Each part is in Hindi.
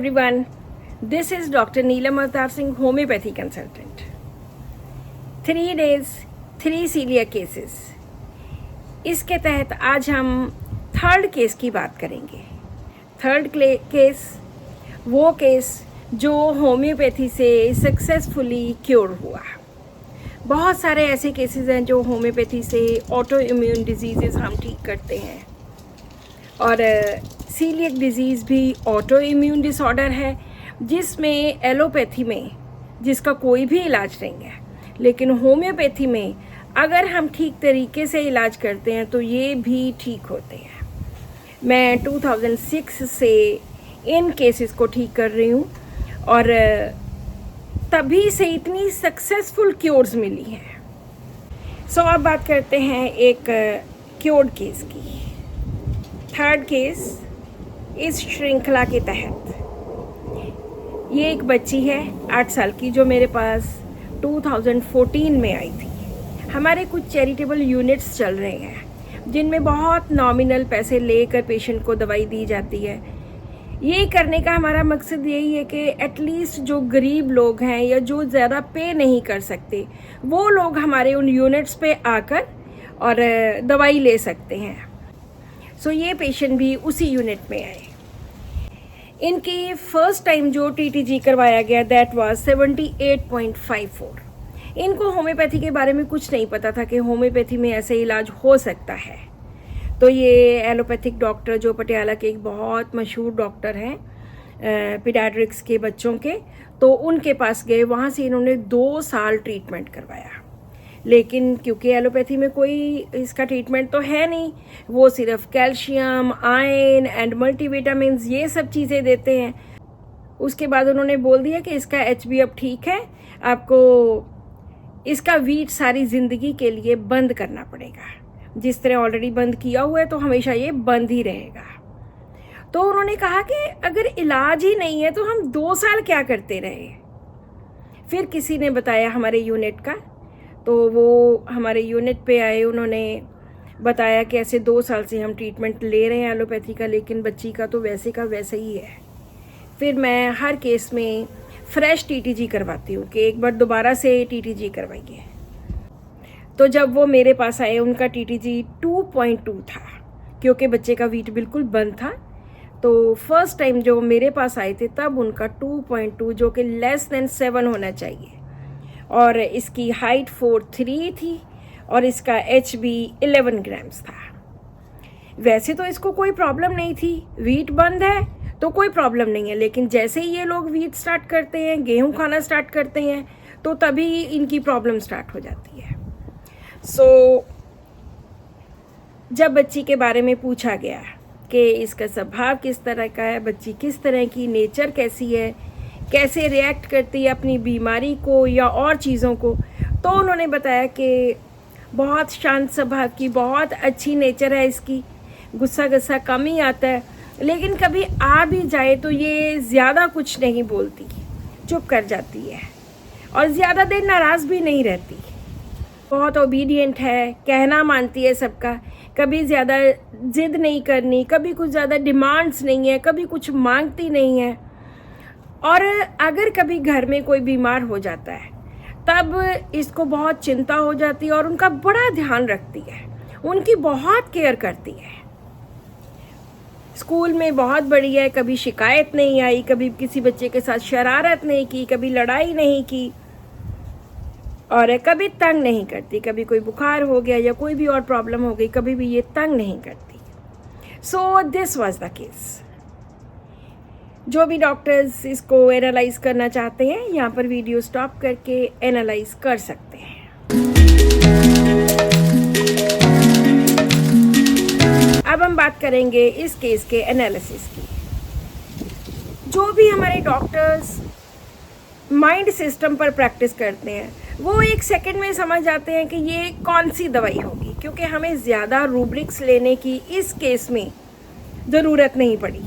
everyone. This is Dr. Neelam Avtar Singh, homeopathy consultant. 3 days, 3 सीलिया केसेस. इसके तहत आज हम थर्ड केस की बात करेंगे. थर्ड केस वो केस जो होम्योपैथी से सक्सेसफुली क्योर हुआ. बहुत सारे ऐसे केसेस हैं जो होम्योपैथी से ऑटो इम्यून डिजीज़ हम ठीक करते हैं, और सीलियक डिजीज़ भी ऑटो इम्यून डिसऑर्डर है जिसमें एलोपैथी में जिसका कोई भी इलाज नहीं है, लेकिन होम्योपैथी में अगर हम ठीक तरीके से इलाज करते हैं तो ये भी ठीक होते हैं. मैं 2006 से इन केसेस को ठीक कर रही हूँ और तभी से इतनी सक्सेसफुल क्योर्स मिली हैं. सो अब बात करते हैं एक क्योर्ड केस की. थर्ड केस इस श्रृंखला के तहत. ये एक बच्ची है 8 साल की जो मेरे पास 2014 में आई थी. हमारे कुछ चैरिटेबल यूनिट्स चल रहे हैं जिनमें बहुत नॉमिनल पैसे लेकर पेशेंट को दवाई दी जाती है. ये करने का हमारा मकसद यही है कि एटलीस्ट जो गरीब लोग हैं या जो ज़्यादा पे नहीं कर सकते वो लोग हमारे उन यूनिट्स पे आकर और दवाई ले सकते हैं. सो ये पेशेंट भी उसी यूनिट में आए. इनकी फर्स्ट टाइम जो टीटीजी करवाया गया दैट वाज 78.54. इनको होम्योपैथी के बारे में कुछ नहीं पता था कि होम्योपैथी में ऐसे इलाज हो सकता है. तो ये एलोपैथिक डॉक्टर जो पटियाला के एक बहुत मशहूर डॉक्टर हैं पीडियाट्रिक्स के बच्चों के, तो उनके पास गए. वहाँ से इन्होंने 2 साल ट्रीटमेंट करवाया. लेकिन क्योंकि एलोपैथी में कोई इसका ट्रीटमेंट तो है नहीं, वो सिर्फ कैल्शियम, आयरन एंड मल्टीविटामिन्स ये सब चीज़ें देते हैं. उसके बाद उन्होंने बोल दिया कि इसका HB अब ठीक है, आपको इसका वीट सारी ज़िंदगी के लिए बंद करना पड़ेगा. जिस तरह ऑलरेडी बंद किया हुआ है तो हमेशा ये बंद ही रहेगा. तो उन्होंने कहा कि अगर इलाज ही नहीं है तो हम 2 साल क्या करते रहे. फिर किसी ने बताया हमारे यूनिट का, तो वो हमारे यूनिट पे आए. उन्होंने बताया कि ऐसे 2 साल से हम ट्रीटमेंट ले रहे हैं एलोपैथी का, लेकिन बच्ची का तो वैसे का वैसे ही है. फिर मैं हर केस में फ्रेश टीटीजी करवाती हूँ कि एक बार दोबारा से टीटीजी करवाइए. तो जब वो मेरे पास आए उनका टीटीजी 2.2 था क्योंकि बच्चे का वीट बिल्कुल बंद था. तो फर्स्ट टाइम जो मेरे पास आए थे तब उनका 2.2 जो कि लेस देन 7 होना चाहिए, और इसकी हाइट 4'3" थी और इसका HB 11 ग्राम्स था. वैसे तो इसको कोई प्रॉब्लम नहीं थी, वीट बंद है तो कोई प्रॉब्लम नहीं है. लेकिन जैसे ही ये लोग वीट स्टार्ट करते हैं, गेहूं खाना स्टार्ट करते हैं, तो तभी इनकी प्रॉब्लम स्टार्ट हो जाती है. सो जब बच्ची के बारे में पूछा गया कि इसका स्वभाव किस तरह का है, बच्ची किस तरह की, नेचर कैसी है, कैसे रिएक्ट करती है अपनी बीमारी को या और चीज़ों को, तो उन्होंने बताया कि बहुत शांत स्वभाव की, बहुत अच्छी नेचर है इसकी. गुस्सा गुस्सा कम ही आता है, लेकिन कभी आ भी जाए तो ये ज़्यादा कुछ नहीं बोलती, चुप कर जाती है और ज़्यादा देर नाराज़ भी नहीं रहती. बहुत ओबीडियंट है, कहना मानती है सबका, कभी ज़्यादा ज़िद नहीं करनी, कभी कुछ ज़्यादा डिमांड्स नहीं है, कभी कुछ मांगती नहीं है. और अगर कभी घर में कोई बीमार हो जाता है तब इसको बहुत चिंता हो जाती है और उनका बड़ा ध्यान रखती है, उनकी बहुत केयर करती है. स्कूल में बहुत बड़ी है, कभी शिकायत नहीं आई, कभी किसी बच्चे के साथ शरारत नहीं की, कभी लड़ाई नहीं की, और कभी तंग नहीं करती. कभी कोई बुखार हो गया या कोई भी और प्रॉब्लम हो गई, कभी भी ये तंग नहीं करती. So this was the case. जो भी डॉक्टर्स इसको एनालाइज करना चाहते हैं यहाँ पर वीडियो स्टॉप करके एनालाइज कर सकते हैं. अब हम बात करेंगे इस केस के एनालिसिस की. जो भी हमारे डॉक्टर्स माइंड सिस्टम पर प्रैक्टिस करते हैं वो 1 सेकंड में समझ जाते हैं कि ये कौन सी दवाई होगी, क्योंकि हमें ज़्यादा रूब्रिक्स लेने की इस केस में ज़रूरत नहीं पड़ी.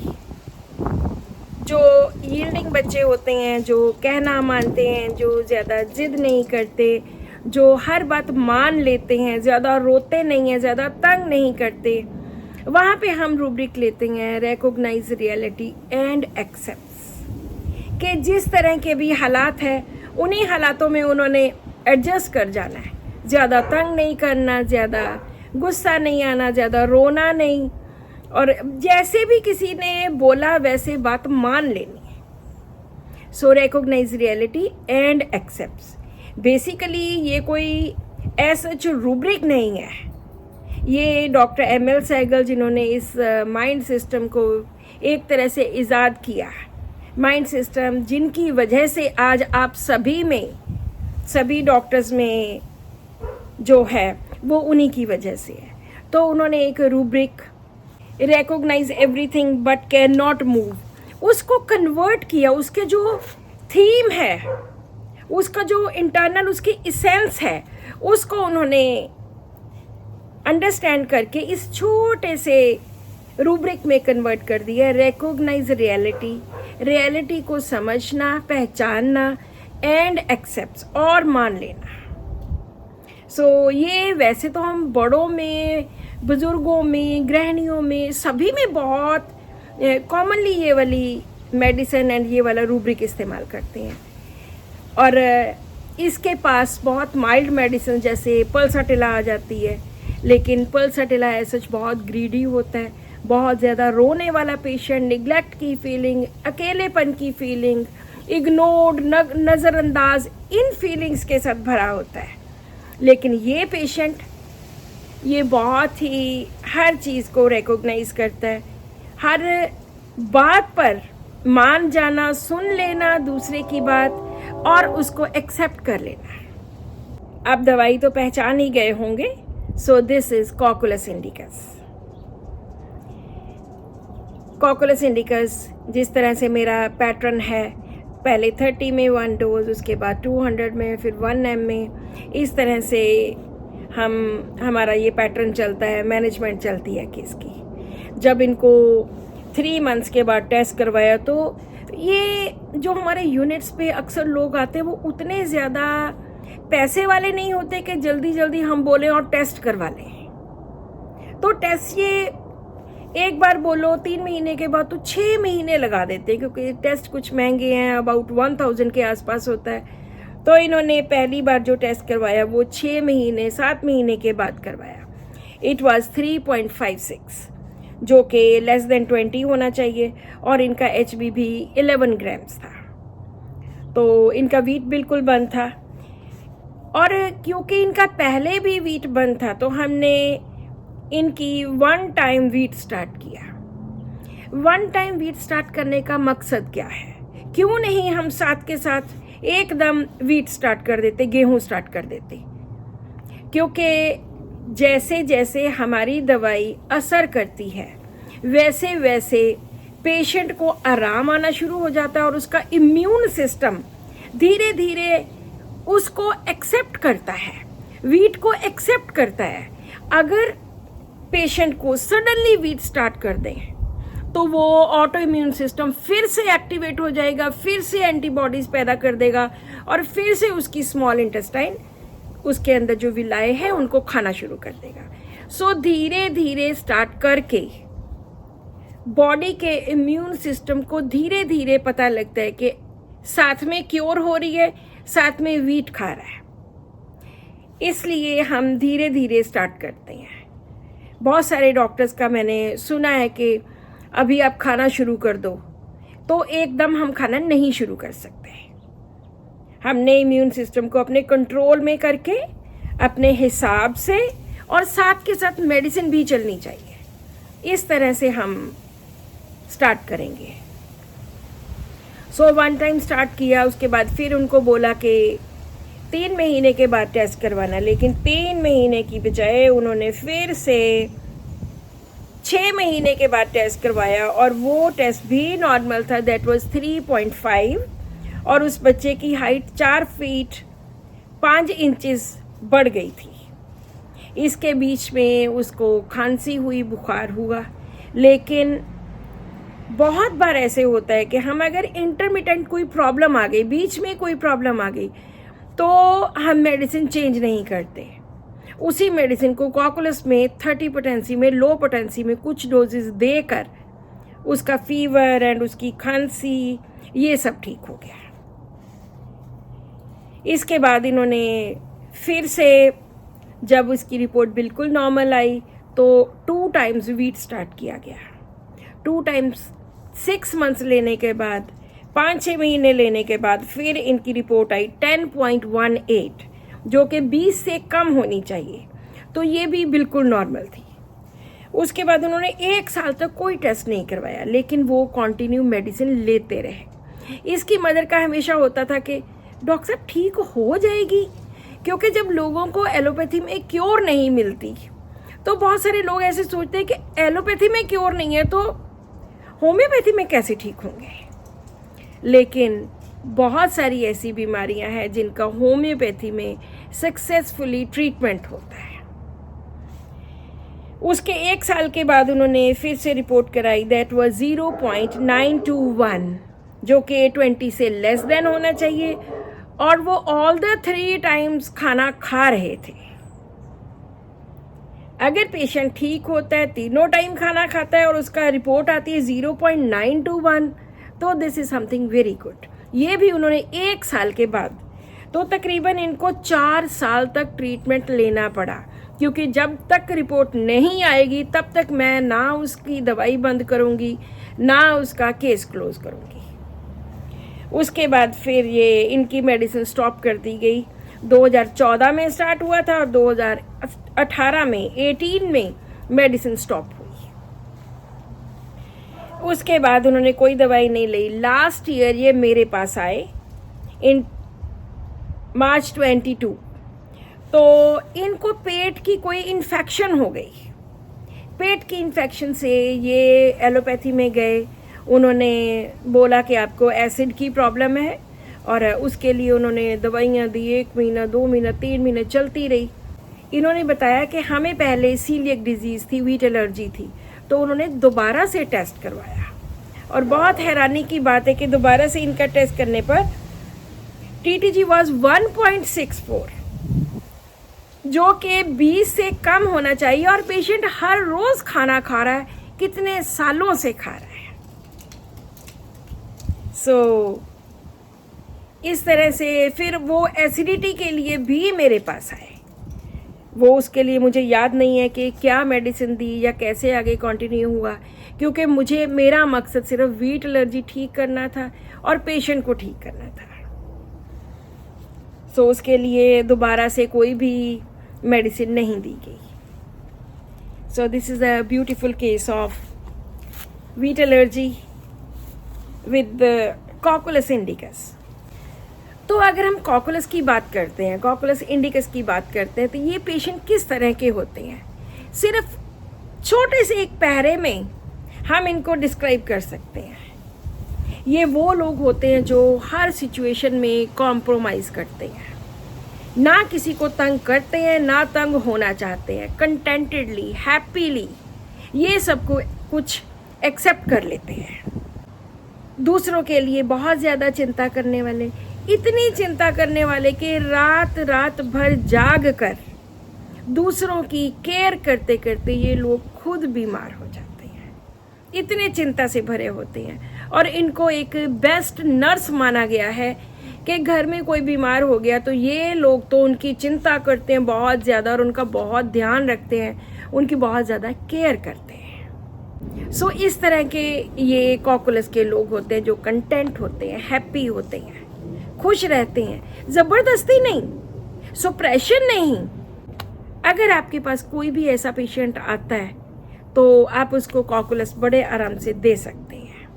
जो यील्डिंग बच्चे होते हैं, जो कहना मानते हैं, जो ज़्यादा ज़िद नहीं करते, जो हर बात मान लेते हैं, ज़्यादा रोते नहीं हैं, ज़्यादा तंग नहीं करते, वहाँ पे हम रूब्रिक लेते हैं रिकॉग्नाइज रियलिटी एंड एक्सेप्ट्स. कि जिस तरह के भी हालात हैं उन्हीं हालातों में उन्होंने एडजस्ट कर जाना है। ज़्यादा तंग नहीं करना, ज़्यादा गुस्सा नहीं आना, ज़्यादा रोना नहीं, और जैसे भी किसी ने बोला वैसे बात मान लेनी है। So recognise reality and accepts. Basically ये कोई ऐसा जो रूब्रिक नहीं है, ये डॉक्टर एम.एल. सहगल जिन्होंने इस माइंड सिस्टम को एक तरह से ईजाद किया, माइंड सिस्टम जिनकी वजह से आज आप सभी में, सभी डॉक्टर्स में जो है वो उन्हीं की वजह से है। तो उन्होंने एक rubric recognise everything but can not move, उसको कन्वर्ट किया, उसके जो थीम है, उसका जो इंटरनल उसकी इसेंस है, उसको उन्होंने अंडरस्टैंड करके इस छोटे से रूब्रिक में कन्वर्ट कर दिया। रिकॉग्नाइज रियलिटी, रियलिटी को समझना, पहचानना, एंड एक्सेप्ट, और मान लेना। सो ये वैसे तो हम बड़ों में, बुजुर्गों में, गृहिणियों में, सभी में बहुत कॉमनली ये वाली मेडिसिन एंड ये वाला रूब्रिक इस्तेमाल करते हैं। और इसके पास बहुत माइल्ड मेडिसिन जैसे पल्साटिला आ जाती है, लेकिन पल्साटिला ऐसा बहुत ग्रीडी होता है, बहुत ज़्यादा रोने वाला पेशेंट, निगलेक्ट की फीलिंग, अकेलेपन की फीलिंग, इग्नोर्ड, नज़रअंदाज, इन फीलिंग्स के साथ भरा होता है। लेकिन ये पेशेंट ये बहुत ही हर चीज़ को रिकॉग्नाइज करता है, हर बात पर मान जाना, सुन लेना दूसरे की बात और उसको एक्सेप्ट कर लेना। अब दवाई तो पहचान ही गए होंगे। So this is Cocculus indicus. Cocculus indicus जिस तरह से मेरा पैटर्न है, पहले 30 में 1 डोज, उसके बाद 200 में, फिर 1 ml में, इस तरह से हमारा ये पैटर्न चलता है, मैनेजमेंट चलती है केस की। जब इनको 3 months के बाद टेस्ट करवाया तो ये जो हमारे यूनिट्स पे अक्सर लोग आते हैं वो उतने ज़्यादा पैसे वाले नहीं होते कि जल्दी जल्दी हम बोलें और टेस्ट करवा लें। तो टेस्ट ये एक बार बोलो 3 महीने के बाद तो 6 महीने लगा देते हैं, क्योंकि टेस्ट कुछ महंगे हैं, अबाउट 1000 के आसपास होता है। तो इन्होंने पहली बार जो टेस्ट करवाया वो 6 महीने 7 महीने के बाद करवाया। इट वाज 3.56, जो कि लेस देन 20 होना चाहिए, और इनका HB भी 11 ग्राम्स था। तो इनका वीट बिल्कुल बंद था, और क्योंकि इनका पहले भी वीट बंद था तो हमने इनकी 1 टाइम वीट स्टार्ट किया। 1 टाइम वीट स्टार्ट करने का मकसद क्या है? क्यों नहीं हम साथ के साथ एकदम वीट स्टार्ट कर देते, गेहूं स्टार्ट कर देते? क्योंकि जैसे जैसे हमारी दवाई असर करती है वैसे वैसे पेशेंट को आराम आना शुरू हो जाता है, और उसका इम्यून सिस्टम धीरे धीरे उसको एक्सेप्ट करता है, वीट को एक्सेप्ट करता है। अगर पेशेंट को सडनली वीट स्टार्ट कर दें तो वो ऑटो इम्यून सिस्टम फिर से एक्टिवेट हो जाएगा, फिर से एंटीबॉडीज पैदा कर देगा, और फिर से उसकी स्मॉल इंटेस्टाइन, उसके अंदर जो विलाए हैं उनको खाना शुरू कर देगा। सो धीरे धीरे स्टार्ट करके बॉडी के इम्यून सिस्टम को धीरे धीरे पता लगता है कि साथ में क्योर हो रही है, साथ में वीट खा रहा है, इसलिए हम धीरे धीरे स्टार्ट करते हैं। बहुत सारे डॉक्टर्स का मैंने सुना है कि अभी आप खाना शुरू कर दो, तो एकदम हम खाना नहीं शुरू कर सकते। हमने इम्यून सिस्टम को अपने कंट्रोल में करके अपने हिसाब से, और साथ के साथ मेडिसिन भी चलनी चाहिए, इस तरह से हम स्टार्ट करेंगे। सो 1 टाइम स्टार्ट किया, उसके बाद फिर उनको बोला कि 3 महीने के बाद टेस्ट करवाना, लेकिन 3 महीने की बजाय उन्होंने फिर से 6 महीने के बाद टेस्ट करवाया, और वो टेस्ट भी नॉर्मल था, दैट वाज 3.5, और उस बच्चे की हाइट 4 फीट 5 इंचेस बढ़ गई थी। इसके बीच में उसको खांसी हुई, बुखार हुआ, लेकिन बहुत बार ऐसे होता है कि हम अगर इंटरमिटेंट कोई प्रॉब्लम आ गई, बीच में कोई प्रॉब्लम आ गई, तो हम मेडिसिन चेंज नहीं करते। उसी मेडिसिन को कॉकुलस में 30 पोटेंसी में, लो पोटेंसी में कुछ डोजेस देकर उसका फीवर एंड उसकी खांसी ये सब ठीक हो गया। इसके बाद इन्होंने फिर से जब उसकी रिपोर्ट बिल्कुल नॉर्मल आई तो 2 टाइम्स वीट स्टार्ट किया गया। 2 टाइम्स 6 मंथ्स लेने के बाद, 5-6 महीने लेने के बाद फिर इनकी रिपोर्ट आई 10.18, जो कि 20 से कम होनी चाहिए, तो ये भी बिल्कुल नॉर्मल थी। उसके बाद उन्होंने 1 साल तक कोई टेस्ट नहीं करवाया, लेकिन वो कंटिन्यू मेडिसिन लेते रहे। इसकी मदर का हमेशा होता था कि डॉक्टर साहब ठीक हो जाएगी, क्योंकि जब लोगों को एलोपैथी में क्योर नहीं मिलती तो बहुत सारे लोग ऐसे सोचते हैं कि एलोपैथी में क्योर नहीं है तो होम्योपैथी में कैसे ठीक होंगे। लेकिन बहुत सारी ऐसी बीमारियां हैं जिनका होम्योपैथी में सक्सेसफुली ट्रीटमेंट होता है। उसके 1 साल के बाद उन्होंने फिर से रिपोर्ट कराई, दैट वाज 0.921, जो कि 20 से लेस देन होना चाहिए, और वो ऑल द 3 टाइम्स खाना खा रहे थे। अगर पेशेंट ठीक होता है, तीनों टाइम खाना खाता है और उसका रिपोर्ट आती है 0.921, तो this is something very good. ये भी उन्होंने 1 साल के बाद, तो तकरीबन इनको 4 साल तक ट्रीटमेंट लेना पड़ा, क्योंकि जब तक रिपोर्ट नहीं आएगी तब तक मैं ना उसकी दवाई बंद करूंगी ना उसका केस क्लोज करूंगी। उसके बाद फिर ये इनकी मेडिसिन स्टॉप कर दी गई। 2014 में स्टार्ट हुआ था और 2018 में 18 में मेडिसिन स्टॉप हुई। उसके बाद उन्होंने कोई दवाई नहीं ली। लास्ट ईयर ये मेरे पास आए इन मार्च 22, तो इनको पेट की कोई इन्फेक्शन हो गई। पेट की इन्फेक्शन से ये एलोपैथी में गए। उन्होंने बोला कि आपको एसिड की प्रॉब्लम है, और उसके लिए उन्होंने दवाइयाँ दी। 1 महीना, 2 महीना, 3 महीने चलती रही। इन्होंने बताया कि हमें पहले सीलिएक डिजीज़ थी, व्हीट एलर्जी थी, तो उन्होंने दोबारा से टेस्ट करवाया, और बहुत हैरानी की बात है कि दोबारा से इनका टेस्ट करने पर TTG वाज 1.64, जो कि 20 से कम होना चाहिए, और पेशेंट हर रोज खाना खा रहा है, कितने सालों से खा रहा है। इस तरह से फिर वो एसिडिटी के लिए भी मेरे पास आए। वो उसके लिए मुझे याद नहीं है कि क्या मेडिसिन दी या कैसे आगे कंटिन्यू हुआ, क्योंकि मेरा मकसद सिर्फ व्हीट एलर्जी ठीक करना था और पेशेंट को ठीक करना था। उसके लिए दोबारा से कोई भी मेडिसिन नहीं दी गई। This is a beautiful case of wheat allergy with Cocculus indicus. तो अगर हम कॉकुलस की बात करते हैं, कॉकुलस इंडिकस की बात करते हैं, तो ये पेशेंट किस तरह के होते हैं? सिर्फ छोटे से एक पैरे में हम इनको डिस्क्राइब कर सकते हैं। ये वो लोग होते हैं जो हर सिचुएशन में कॉम्प्रोमाइज़ करते हैं, ना किसी को तंग करते हैं ना तंग होना चाहते हैं, कंटेंटेडली, हैप्पीली ये सब कुछ एक्सेप्ट कर लेते हैं। दूसरों के लिए बहुत ज़्यादा चिंता करने वाले, इतनी चिंता करने वाले कि रात रात भर जाग कर दूसरों की केयर करते करते ये लोग खुद बीमार हो जाते हैं। इतने चिंता से भरे होते हैं, और इनको एक बेस्ट नर्स माना गया है कि घर में कोई बीमार हो गया तो ये लोग तो उनकी चिंता करते हैं बहुत ज़्यादा, और उनका बहुत ध्यान रखते हैं, उनकी बहुत ज़्यादा केयर करते हैं। इस तरह के ये कॉकुलस के लोग होते हैं जो कंटेंट होते हैं, हैप्पी होते हैं, खुश रहते हैं, ज़बरदस्ती नहीं, सुप्रेशन नहीं। अगर आपके पास कोई भी ऐसा पेशेंट आता है तो आप उसको कॉकुलस बड़े आराम से दे सकते हैं।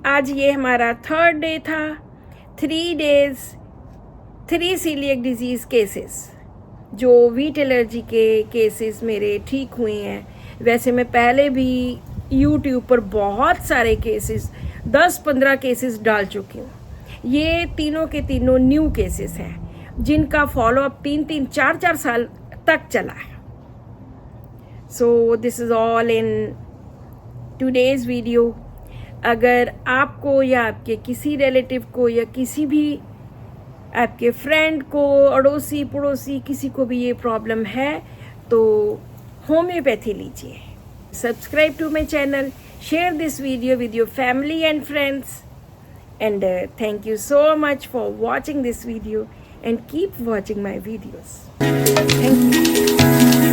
आज ये हमारा 3rd डे था। 3 डेज 3 सीलिएक डिजीज़ केसेस, जो व्हीट एलर्जी के केसेस मेरे ठीक हुए हैं। वैसे मैं पहले भी YouTube पर बहुत सारे केसेस, 10-15 केसेस डाल चुकी हूँ। ये तीनों के तीनों न्यू केसेस हैं जिनका फॉलोअप 3-3, 4-4 साल तक चला है। This is all in today's video. अगर आपको या आपके किसी रिलेटिव को या किसी भी आपके फ्रेंड को, अड़ोसी पड़ोसी किसी को भी ये प्रॉब्लम है तो होम्योपैथी लीजिए। Subscribe to my channel, share this video with your family and friends, and thank you so much for watching this video and keep watching my videos. Thank you.